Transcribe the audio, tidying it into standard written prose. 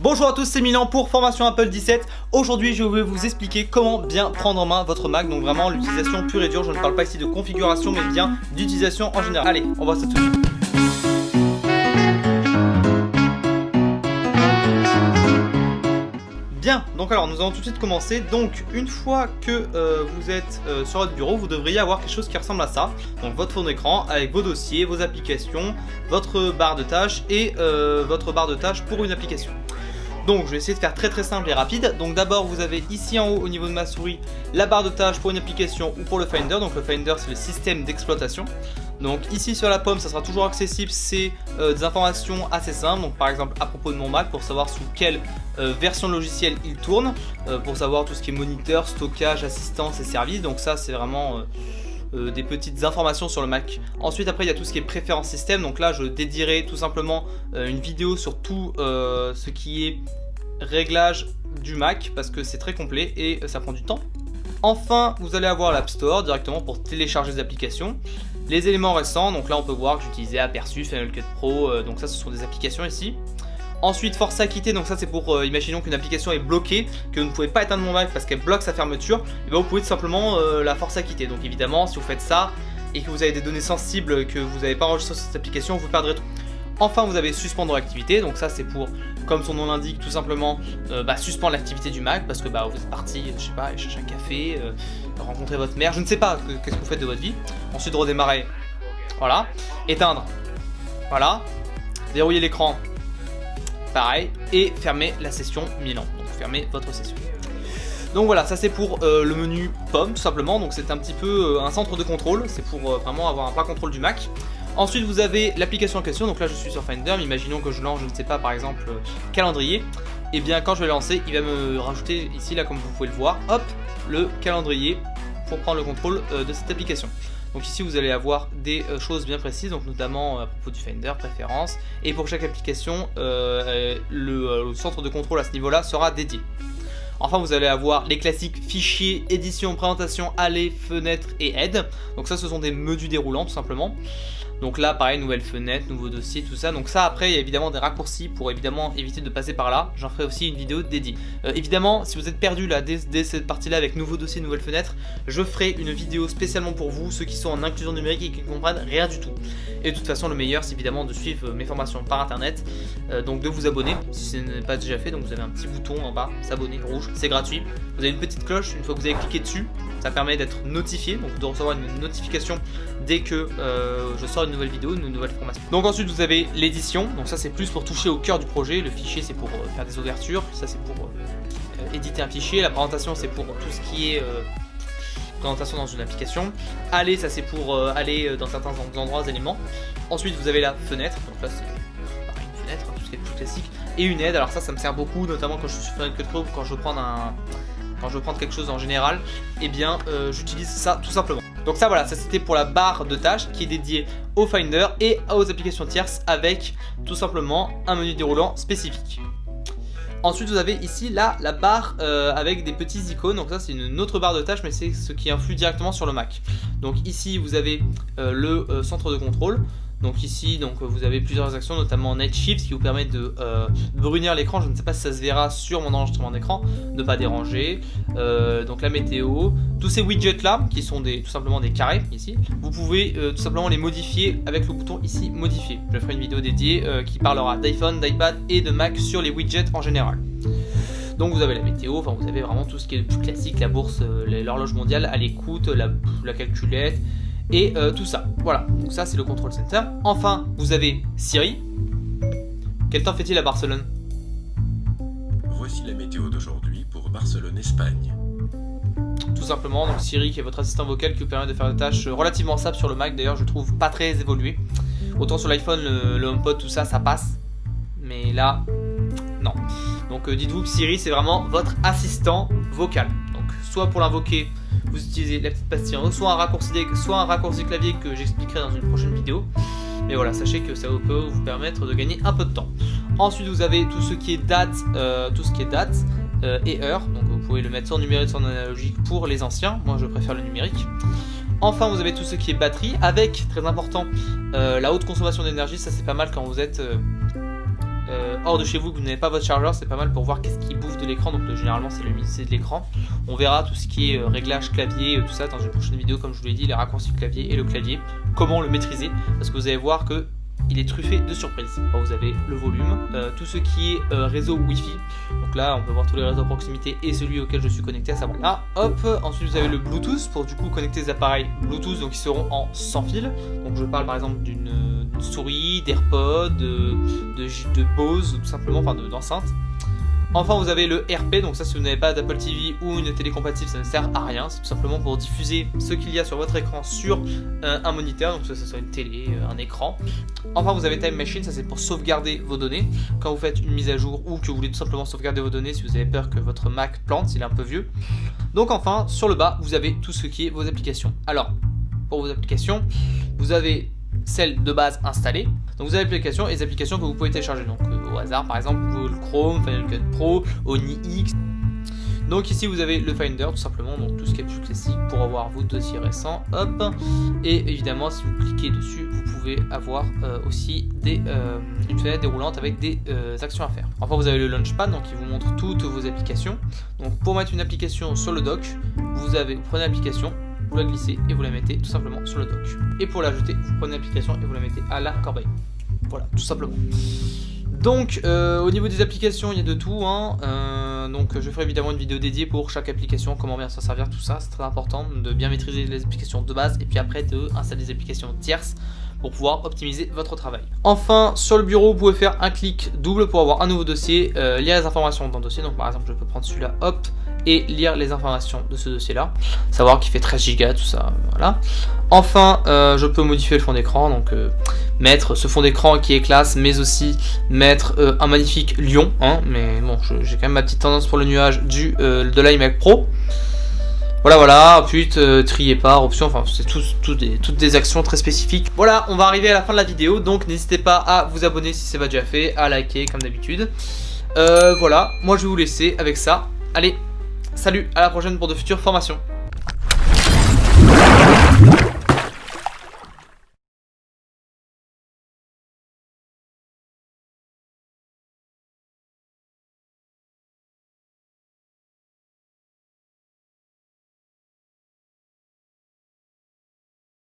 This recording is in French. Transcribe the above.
Bonjour à tous, c'est Milan pour Formation Apple 17. Aujourd'hui je vais vous expliquer comment bien prendre en main votre Mac. Donc vraiment l'utilisation pure et dure, je ne parle pas ici de configuration mais bien d'utilisation en général. Allez, on voit ça tout de suite. Bien, donc alors nous allons tout de suite commencer. Donc une fois que vous êtes sur votre bureau, vous devriez avoir quelque chose qui ressemble à ça. Donc votre fond d'écran avec vos dossiers, vos applications, votre barre de tâches et votre barre de tâches pour une application. Donc je vais essayer de faire très simple et rapide. Donc d'abord vous avez ici en haut au niveau de ma souris la barre de tâches pour une application ou pour le Finder. Donc le Finder c'est le système d'exploitation. Donc ici sur la pomme ça sera toujours accessible, c'est des informations assez simples. Donc par exemple à propos de mon Mac pour savoir sous quelle version de logiciel il tourne, pour savoir tout ce qui est moniteur, stockage, assistance et services. Donc ça c'est vraiment des petites informations sur le Mac. Ensuite après il y a tout ce qui est préférences système. Donc là je dédierai tout simplement une vidéo sur tout ce qui est réglage du Mac parce que c'est très complet et ça prend du temps. Enfin vous allez avoir l'App Store directement pour télécharger des applications. Les éléments récents, donc là on peut voir que j'utilisais Aperçu, Final Cut Pro, donc ça ce sont des applications ici. Ensuite force à quitter, donc ça c'est pour, imaginons qu'une application est bloquée, que vous ne pouvez pas éteindre mon Mac parce qu'elle bloque sa fermeture, et bien vous pouvez tout simplement la force à quitter. Donc évidemment si vous faites ça et que vous avez des données sensibles que vous n'avez pas enregistrées sur cette application, vous perdrez tout. Enfin vous avez suspendre l'activité, donc ça c'est pour, comme son nom l'indique, tout simplement suspendre l'activité du Mac parce que vous êtes parti, je sais pas, aller chercher un café, rencontrer votre mère, je ne sais pas qu'est-ce que vous faites de votre vie. Ensuite redémarrer, voilà, éteindre, voilà, verrouiller l'écran, pareil, et fermer la session Milan, donc fermer votre session. Donc voilà, ça c'est pour le menu pomme tout simplement, donc c'est un petit peu un centre de contrôle, c'est pour vraiment avoir un plein contrôle du Mac. Ensuite vous avez l'application en question, donc là je suis sur Finder, mais imaginons que je lance, je ne sais pas, par exemple calendrier. Et bien quand je vais lancer, il va me rajouter ici, là comme vous pouvez le voir, hop, le calendrier pour prendre le contrôle de cette application. Donc ici vous allez avoir des choses bien précises, donc notamment à propos du Finder, préférences, et pour chaque application, le centre de contrôle à ce niveau-là sera dédié. Enfin vous allez avoir les classiques fichiers, édition, présentation, aller, fenêtre et aide. Donc ça ce sont des menus déroulants tout simplement. Donc là pareil, nouvelle fenêtre, nouveau dossier, tout ça. Donc ça après il y a évidemment des raccourcis pour évidemment éviter de passer par là. J'en ferai aussi une vidéo dédiée. Évidemment si vous êtes perdu là dès cette partie là avec nouveau dossier, nouvelle fenêtre, je ferai une vidéo spécialement pour vous, ceux qui sont en inclusion numérique et qui ne comprennent rien du tout. Et de toute façon le meilleur c'est évidemment de suivre mes formations par internet. Donc de vous abonner si ce n'est pas déjà fait. Donc vous avez un petit bouton en bas, s'abonner, rouge, c'est gratuit. Vous avez une petite cloche, une fois que vous avez cliqué dessus, ça permet d'être notifié, donc de recevoir une notification dès que je sors une nouvelle vidéo, une nouvelle formation. Donc ensuite vous avez l'édition, donc ça c'est plus pour toucher au cœur du projet, le fichier c'est pour faire des ouvertures, ça c'est pour éditer un fichier, la présentation c'est pour tout ce qui est présentation dans une application. Aller, ça c'est pour aller dans certains endroits, éléments. Ensuite vous avez la fenêtre, donc là c'est pareil, une fenêtre, tout ce qui est plus classique, et une aide. Alors ça me sert beaucoup, notamment quand je suis sur Final Cut Pro, quand je veux prendre quelque chose en général, et bien j'utilise ça tout simplement. Donc ça voilà, ça c'était pour la barre de tâches qui est dédiée au Finder et aux applications tierces avec tout simplement un menu déroulant spécifique. Ensuite vous avez ici là la barre avec des petits icônes, donc ça c'est une autre barre de tâches mais c'est ce qui influe directement sur le Mac. Donc ici vous avez le centre de contrôle. Donc ici vous avez plusieurs actions, notamment Night Shift qui vous permet de brunir l'écran. Je ne sais pas si ça se verra sur mon enregistrement d'écran, ne pas déranger. Donc la météo, tous ces widgets là qui sont tout simplement des carrés ici, vous pouvez tout simplement les modifier avec le bouton ici modifier. Je ferai une vidéo dédiée qui parlera d'iPhone, d'iPad et de Mac sur les widgets en général. Donc vous avez la météo, enfin vous avez vraiment tout ce qui est le plus classique, la bourse, l'horloge mondiale à l'écoute, la calculette et tout ça. Voilà, donc ça c'est le control center. Enfin vous avez Siri. Quel temps fait-il à Barcelone? Voici la météo d'aujourd'hui pour Barcelone, Espagne. Tout simplement, donc Siri qui est votre assistant vocal qui vous permet de faire des tâches relativement simples sur le Mac. D'ailleurs je trouve pas très évolué. Autant sur l'iPhone le HomePod tout ça, ça passe, mais là non. Donc dites-vous que Siri c'est vraiment votre assistant vocal. Donc soit pour l'invoquer vous utilisez la petite pastille en haut, soit un raccourci clavier que j'expliquerai dans une prochaine vidéo. Mais voilà, sachez que ça peut vous permettre de gagner un peu de temps. Ensuite vous avez tout ce qui est date, et heure. Donc vous pouvez le mettre soit en numérique soit en analogique pour les anciens. Moi je préfère le numérique. Enfin vous avez tout ce qui est batterie avec, très important, la haute consommation d'énergie. Ça c'est pas mal quand vous êtes hors de chez vous, que vous n'avez pas votre chargeur, c'est pas mal pour voir qu'est-ce qui bouffe de l'écran. Donc généralement c'est l'humidité de l'écran. On verra tout ce qui est réglage clavier, tout ça dans une prochaine vidéo, comme je vous l'ai dit, les raccourcis clavier et le clavier, comment le maîtriser, parce que vous allez voir que il est truffé de surprises. Alors, vous avez le volume, tout ce qui est réseau Wi-Fi. Donc là, on peut voir tous les réseaux à proximité et celui auquel je suis connecté, à savoir là. Hop. Ensuite, vous avez le Bluetooth pour du coup connecter les appareils Bluetooth, donc ils seront en sans fil. Donc je parle par exemple d'une souris, d'AirPods, de Bose, tout simplement, enfin d'enceinte. Enfin, vous avez le RP, donc ça, si vous n'avez pas d'Apple TV ou une télé compatible, ça ne sert à rien. C'est tout simplement pour diffuser ce qu'il y a sur votre écran sur un moniteur, donc ça soit une télé, un écran. Enfin, vous avez Time Machine, ça c'est pour sauvegarder vos données. Quand vous faites une mise à jour ou que vous voulez tout simplement sauvegarder vos données, si vous avez peur que votre Mac plante, s'il est un peu vieux. Donc enfin, sur le bas, vous avez tout ce qui est vos applications. Alors, pour vos applications, vous avez celles de base installées. Donc vous avez l'application et les applications que vous pouvez télécharger. Donc au hasard, par exemple, Google Chrome, Final Cut Pro, Oni X. Donc ici vous avez le Finder tout simplement, donc tout ce qui est plus classique pour avoir vos dossiers récents. Hop. Et évidemment, si vous cliquez dessus, vous pouvez avoir aussi une fenêtre déroulante avec des actions à faire. Enfin, vous avez le Launchpad, donc qui vous montre toutes vos applications. Donc pour mettre une application sur le dock, vous prenez l'application, vous la glissez et vous la mettez tout simplement sur le dock. Et pour l'ajouter, vous prenez l'application et vous la mettez à la corbeille. Voilà, tout simplement. Donc au niveau des applications, il y a de tout, hein. Donc je ferai évidemment une vidéo dédiée pour chaque application, comment bien s'en servir, tout ça. C'est très important de bien maîtriser les applications de base et puis après d'installer des applications tierces pour pouvoir optimiser votre travail. Enfin, sur le bureau, vous pouvez faire un clic double pour avoir un nouveau dossier, lire les informations dans le dossier. Donc par exemple, je peux prendre celui-là, hop, et lire les informations de ce dossier-là, savoir qu'il fait 13 Go, tout ça, voilà. Enfin, je peux modifier le fond d'écran, donc mettre ce fond d'écran qui est classe, mais aussi mettre un magnifique lion, hein, mais bon, j'ai quand même ma petite tendance pour le nuage de l'iMac Pro. Voilà, ensuite trier par option, enfin c'est toutes des actions très spécifiques. Voilà, on va arriver à la fin de la vidéo, donc n'hésitez pas à vous abonner si c'est pas déjà fait, à liker comme d'habitude. Voilà, moi je vais vous laisser avec ça. Allez, salut, à la prochaine pour de futures formations.